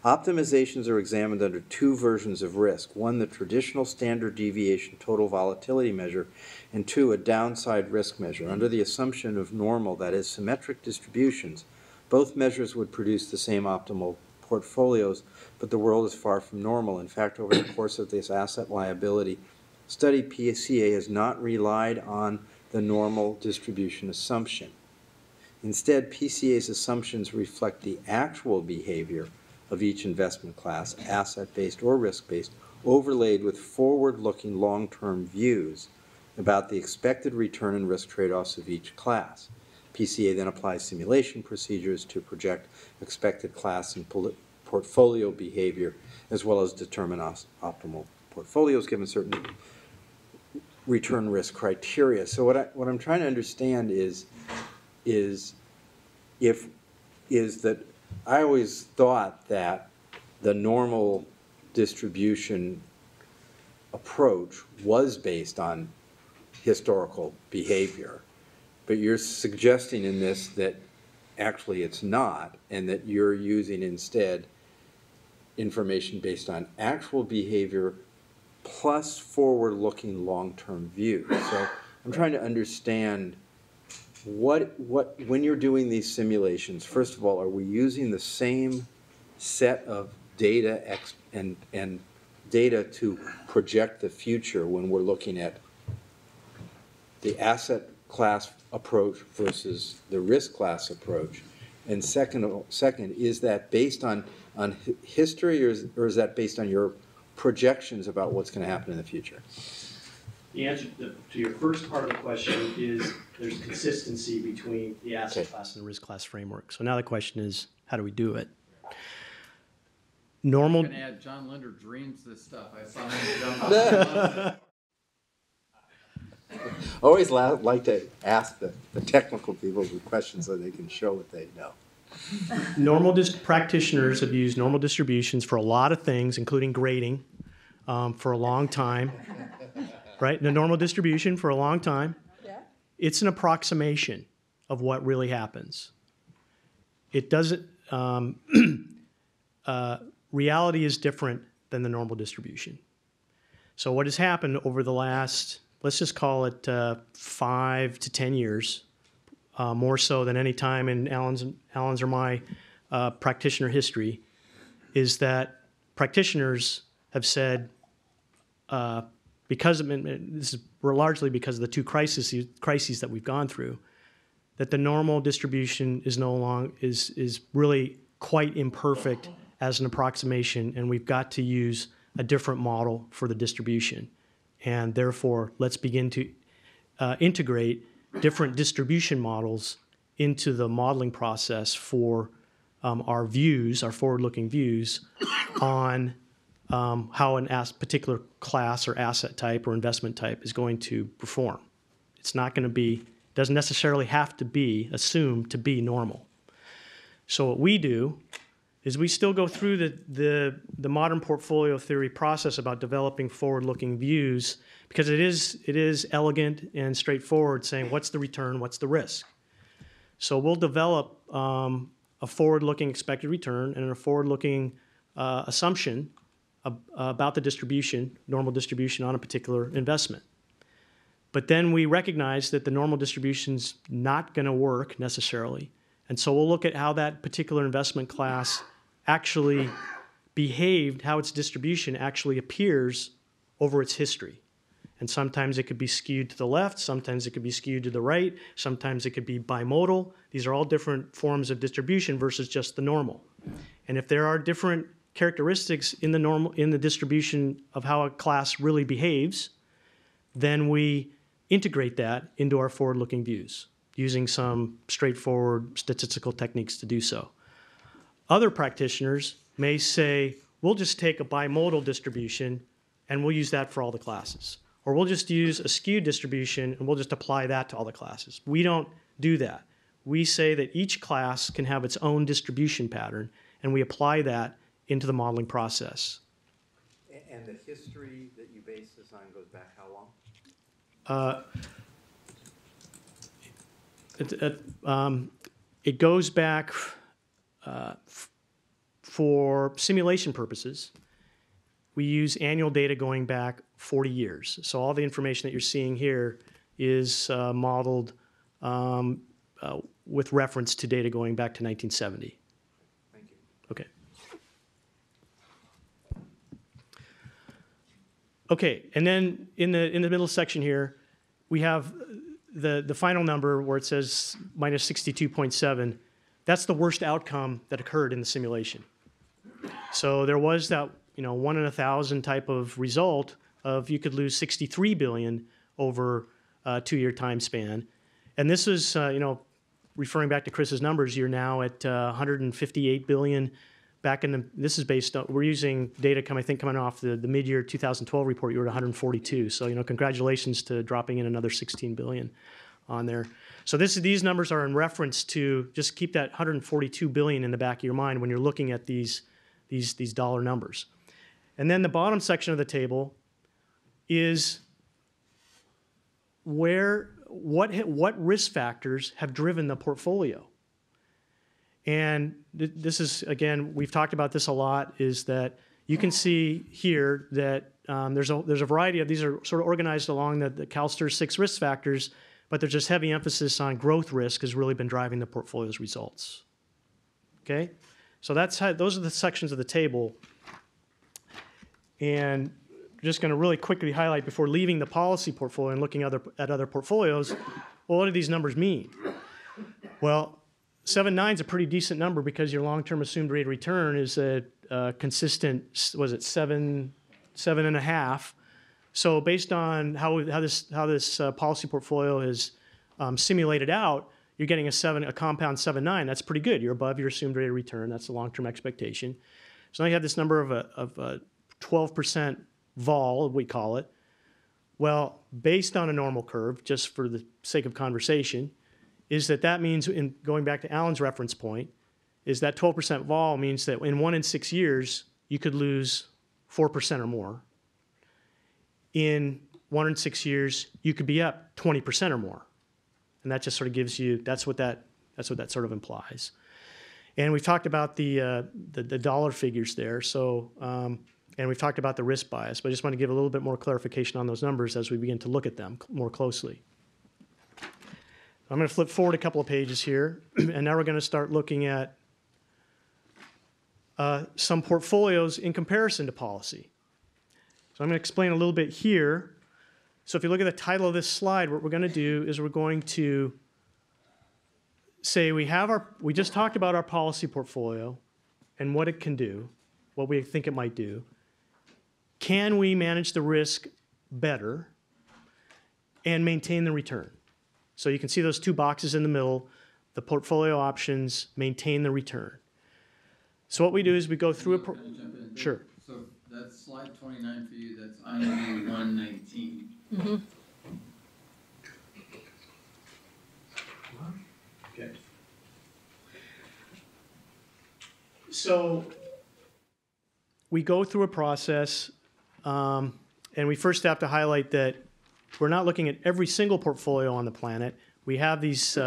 Optimizations are examined under 2 versions of risk. 1, the traditional standard deviation total volatility measure, and 2, a downside risk measure. Under the assumption of normal, that is, symmetric distributions, both measures would produce the same optimal portfolios, but the world is far from normal. In fact, over the course of this asset liability study, PCA has not relied on the normal distribution assumption. Instead, PCA's assumptions reflect the actual behavior of each investment class, asset-based or risk-based, overlaid with forward-looking long-term views about the expected return and risk trade-offs of each class. PCA then applies simulation procedures to project expected class and portfolio behavior, as well as determine optimal portfolios given certain return risk criteria. So what I'm trying to understand is that I always thought that the normal distribution approach was based on historical behavior, but you're suggesting in this that actually it's not, and that you're using instead information based on actual behavior plus forward-looking long-term views. So I'm trying to understand when you're doing these simulations, first of all, are we using the same set of data and data to project the future when we're looking at the asset class approach versus the risk class approach? And second, is that based on history, or is that based on your projections about what's going to happen in the future? The answer to your first part of the question is there's consistency between the asset class and the risk class framework. So now the question is, how do we do it? Normal. I'm gonna add, John Linder dreams this stuff. I saw him jump Always like to ask the technical people the questions so they can show what they know. Practitioners have used normal distributions for a lot of things, including grading, for a long time. Right? The normal distribution for a long time. Yeah. It's an approximation of what really happens. It doesn't, reality is different than the normal distribution. So what has happened over the last, let's just call it 5 to 10 years, more so than any time in Alan's or my practitioner history, is that practitioners have said, because of, this is largely because of the two crises that we've gone through, that the normal distribution is is really quite imperfect as an approximation, and we've got to use a different model for the distribution. And therefore, let's begin to integrate different distribution models into the modeling process for our views, our forward-looking views on how a particular class or asset type or investment type is going to perform. It's not going to be, doesn't necessarily have to be assumed to be normal. So what we do is we still go through the modern portfolio theory process about developing forward-looking views, because it is elegant and straightforward, saying what's the return, what's the risk. So we'll develop a forward-looking expected return and a forward-looking assumption about the distribution, normal distribution on a particular investment. But then we recognize that the normal distribution's not going to work necessarily. And so we'll look at how that particular investment class actually behaved, how its distribution actually appears over its history. And sometimes it could be skewed to the left, sometimes it could be skewed to the right, sometimes it could be bimodal. These are all different forms of distribution versus just the normal. And if there are different characteristics in the distribution of how a class really behaves, then we integrate that into our forward-looking views, using some straightforward statistical techniques to do so. Other practitioners may say, we'll just take a bimodal distribution and we'll use that for all the classes. Or we'll just use a skewed distribution and we'll just apply that to all the classes. We don't do that. We say that each class can have its own distribution pattern, and we apply that into the modeling process. And the history that you base this on goes back how long? It goes back for simulation purposes. We use annual data going back 40 years. So all the information that you're seeing here is modeled with reference to data going back to 1970. Thank you. Okay. Okay, and then in the middle section here, we have the final number where it says minus 62.7. That's the worst outcome that occurred in the simulation. So there was that 1 in 1,000 type of result of you could lose 63 billion over a 2-year time span. And this is, referring back to Chris's numbers, you're now at 158 billion. Back in this is based on, we're using data coming off the mid-year 2012 report, you were at 142. So, congratulations to dropping in another 16 billion on there. So these numbers are in reference to, just keep that 142 billion in the back of your mind when you're looking at these dollar numbers. And then the bottom section of the table is what risk factors have driven the portfolio. And this is, again, we've talked about this a lot, is that you can see here that there's a variety of, these are sort of organized along the CalSTRS 6 risk factors, but there's just heavy emphasis on growth risk has really been driving the portfolio's results. Okay? So those are the sections of the table. And just going to really quickly highlight before leaving the policy portfolio and looking at other portfolios, well, what do these numbers mean? Well, 7.9 is a pretty decent number because your long-term assumed rate of return is a consistent, was it 7.5? So based on how this policy portfolio is simulated out, you're getting a compound 7.9. That's pretty good. You're above your assumed rate of return. That's the long-term expectation. So now you have this number of 12% vol, we call it. Well, based on a normal curve, just for the sake of conversation, is that means, in going back to Alan's reference point, is that 12% vol means that in 1 in 6 years, you could lose 4% or more. In 1 in 6 years, you could be up 20% or more. And that just sort of gives you, that's what that sort of implies. And we've talked about the dollar figures there. So, and we've talked about the risk bias, but I just want to give a little bit more clarification on those numbers as we begin to look at them more closely. I'm going to flip forward a couple of pages here, and now we're going to start looking at some portfolios in comparison to policy. So I'm going to explain a little bit here. So if you look at the title of this slide, what we're going to do is we're going to say we just talked about our policy portfolio and what it can do, what we think it might do. Can we manage the risk better and maintain the return? So you can see those two boxes in the middle, the portfolio options, maintain the return. So what we do is we go through Can I jump in? Sure. So that's slide 29 for you, that's IMU 119. Okay. So we go through a process, and we first have to highlight that we're not looking at every single portfolio on the planet. We have these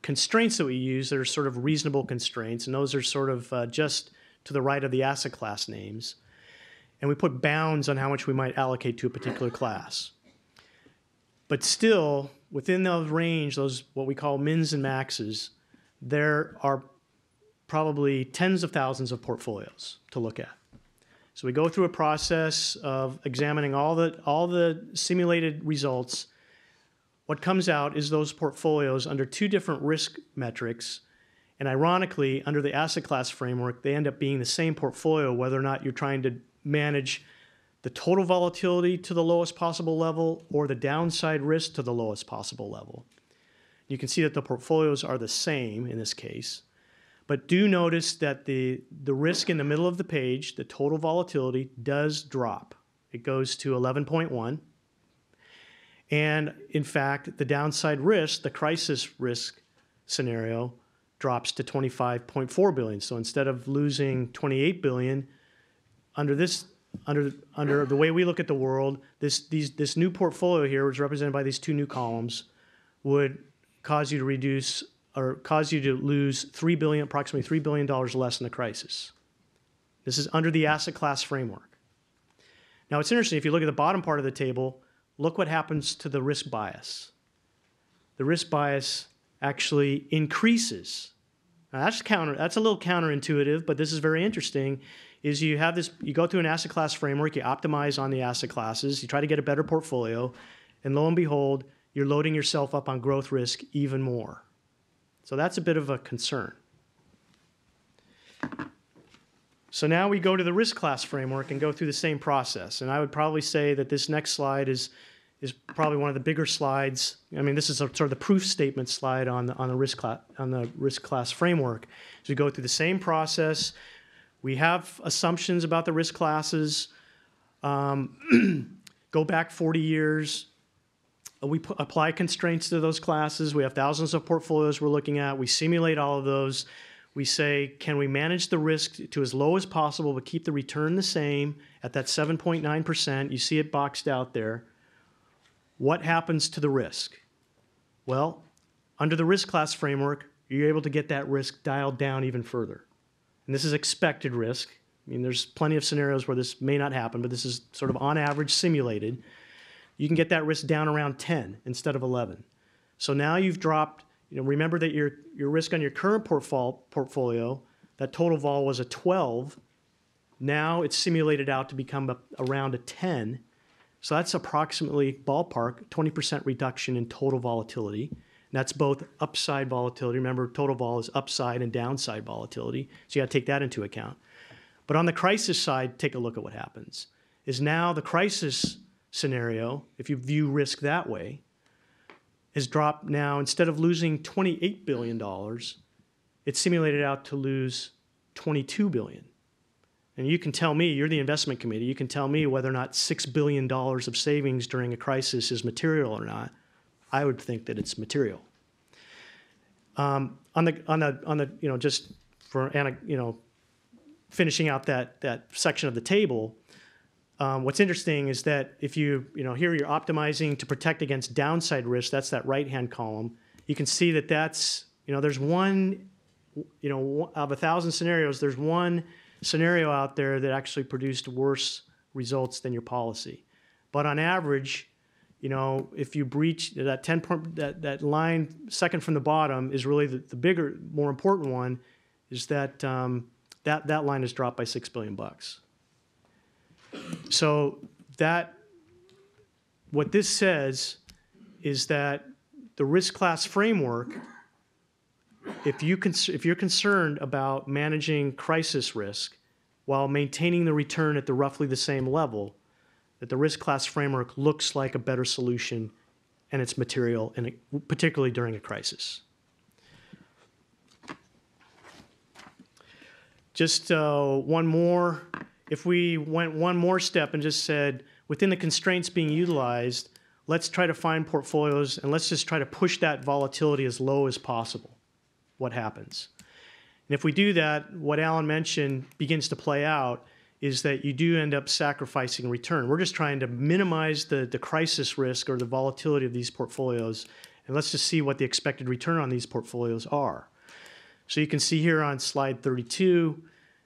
constraints that we use that are sort of reasonable constraints, and those are sort of just to the right of the asset class names. And we put bounds on how much we might allocate to a particular class. But still, within those range, those what we call mins and maxes, there are probably tens of thousands of portfolios to look at. So we go through a process of examining all the simulated results. What comes out is those portfolios under two different risk metrics. And ironically, under the asset class framework, they end up being the same portfolio, whether or not you're trying to manage the total volatility to the lowest possible level or the downside risk to the lowest possible level. You can see that the portfolios are the same in this case. But do notice that the risk in the middle of the page, the total volatility, does drop. It goes to 11.1. And in fact, the downside risk, the crisis risk scenario, drops to 25.4 billion. So instead of losing 28 billion, under the way we look at the world, this new portfolio here, which is represented by these two new columns, would cause you to reduce or cause you to lose approximately $3 billion less in the crisis. This is under the asset class framework. Now it's interesting, if you look at the bottom part of the table, look what happens to the risk bias. The risk bias actually increases. Now that's a little counterintuitive, but this is very interesting, is you go through an asset class framework, you optimize on the asset classes, you try to get a better portfolio, and lo and behold, you're loading yourself up on growth risk even more. So that's a bit of a concern. So now we go to the risk class framework and go through the same process. And I would probably say that this next slide is probably one of the bigger slides. I mean, this is sort of the proof statement slide on the risk class framework. So we go through the same process. We have assumptions about the risk classes. Go back 40 years. We apply constraints to those classes. We have thousands of portfolios we're looking at. We simulate all of those. We say, can we manage the risk to as low as possible but keep the return the same at that 7.9%? You see it boxed out there. What happens to the risk? Well, under the risk class framework, you're able to get that risk dialed down even further. And this is expected risk. I mean, there's plenty of scenarios where this may not happen, but this is sort of on average simulated. You can get that risk down around 10 instead of 11. So now you've dropped, remember that your risk on your current portfolio, that total vol was a 12. Now it's simulated out to become around a 10. So that's approximately, ballpark, 20% reduction in total volatility. And that's both upside volatility. Remember, total vol is upside and downside volatility. So you got to take that into account. But on the crisis side, take a look at what happens. Is now the crisis scenario, if you view risk that way, has dropped now. Instead of losing $28 billion, it's simulated out to lose $22 billion. And you can tell me, you're the investment committee, you can tell me whether or not $6 billion of savings during a crisis is material or not. I would think that it's material. Just finishing out that section of the table, what's interesting is that if here you're optimizing to protect against downside risk, that's that right-hand column. You can see that there's one, out of 1,000 scenarios, there's one scenario out there that actually produced worse results than your policy. But on average, if you breach that 10 that line second from the bottom is really the bigger, more important one, is that that line is dropped by $6 billion. So what this says is that the risk class framework, if you're concerned about managing crisis risk while maintaining the return at roughly the same level, that the risk class framework looks like a better solution, and it's material, particularly during a crisis. Just one more. If we went one more step and just said, within the constraints being utilized, let's try to find portfolios and let's just try to push that volatility as low as possible. What happens? And if we do that, what Alan mentioned begins to play out is that you do end up sacrificing return. We're just trying to minimize the crisis risk or the volatility of these portfolios, and let's just see what the expected return on these portfolios are. So you can see here on slide 32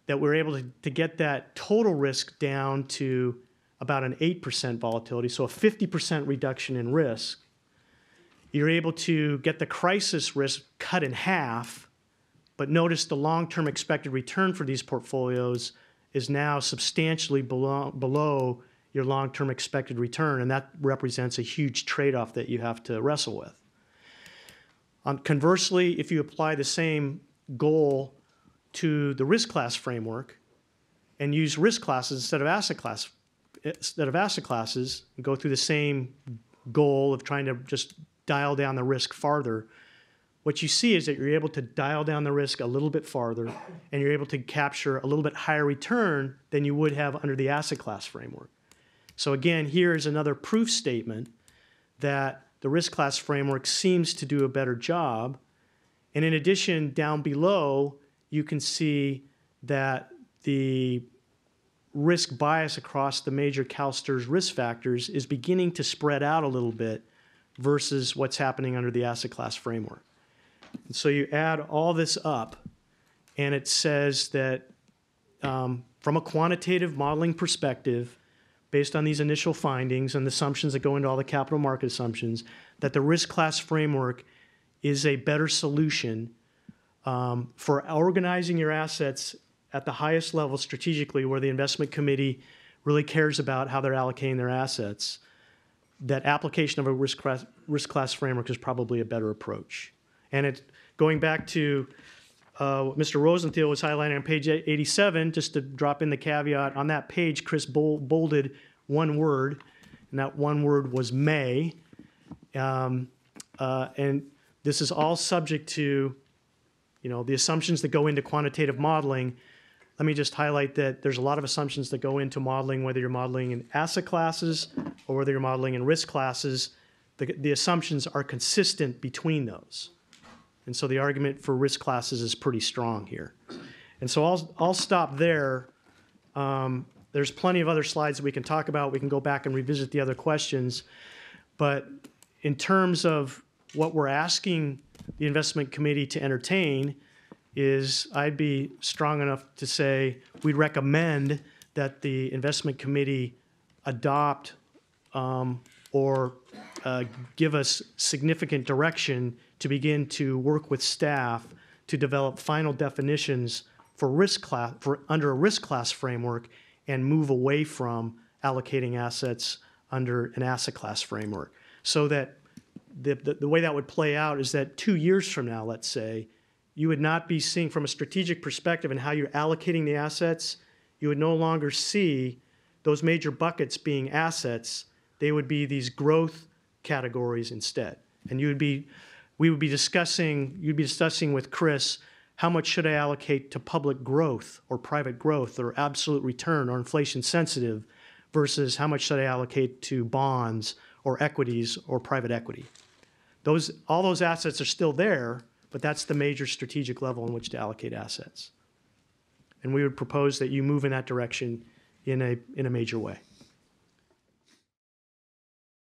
that we're able to get that total risk down to about an 8% volatility, so a 50% reduction in risk. You're able to get the crisis risk cut in half, but notice the long-term expected return for these portfolios is now substantially below your long-term expected return, and that represents a huge trade-off that you have to wrestle with. Conversely, if you apply the same goal to the risk class framework and use risk classes instead of asset classes, and go through the same goal of trying to just dial down the risk farther, what you see is that you're able to dial down the risk a little bit farther, and you're able to capture a little bit higher return than you would have under the asset class framework. So again, here's another proof statement that the risk class framework seems to do a better job. And in addition, down below, you can see that the risk bias across the major CalSTRS risk factors is beginning to spread out a little bit versus what's happening under the asset class framework. And so you add all this up, and it says that from a quantitative modeling perspective, based on these initial findings and the assumptions that go into all the capital market assumptions, that the risk class framework is a better solution for organizing your assets at the highest level strategically, where the investment committee really cares about how they're allocating their assets. That application of a risk class framework is probably a better approach. And going back to what Mr. Rosenthal was highlighting on page 87, just to drop in the caveat, on that page, Chris bolded one word, and that one word was may. And this is all subject to the assumptions that go into quantitative modeling. Let me just highlight that there's a lot of assumptions that go into modeling, whether you're modeling in asset classes or whether you're modeling in risk classes. The assumptions are consistent between those. And so the argument for risk classes is pretty strong here. And so I'll stop there. There's plenty of other slides that we can talk about. We can go back and revisit the other questions. But in terms of what we're asking the investment committee to entertain, is I'd be strong enough to say we'd recommend that the investment committee adopt or give us significant direction to begin to work with staff to develop final definitions for under a risk class framework and move away from allocating assets under an asset class framework. So that the way that would play out is that 2 years from now, let's say, you would not be seeing from a strategic perspective and how you're allocating the assets, you would no longer see those major buckets being assets. They would be these growth categories instead. And you'd be discussing with Chris, how much should I allocate to public growth or private growth or absolute return or inflation sensitive versus how much should I allocate to bonds or equities or private equity. All those assets are still there, but that's the major strategic level in which to allocate assets. And we would propose that you move in that direction in a major way.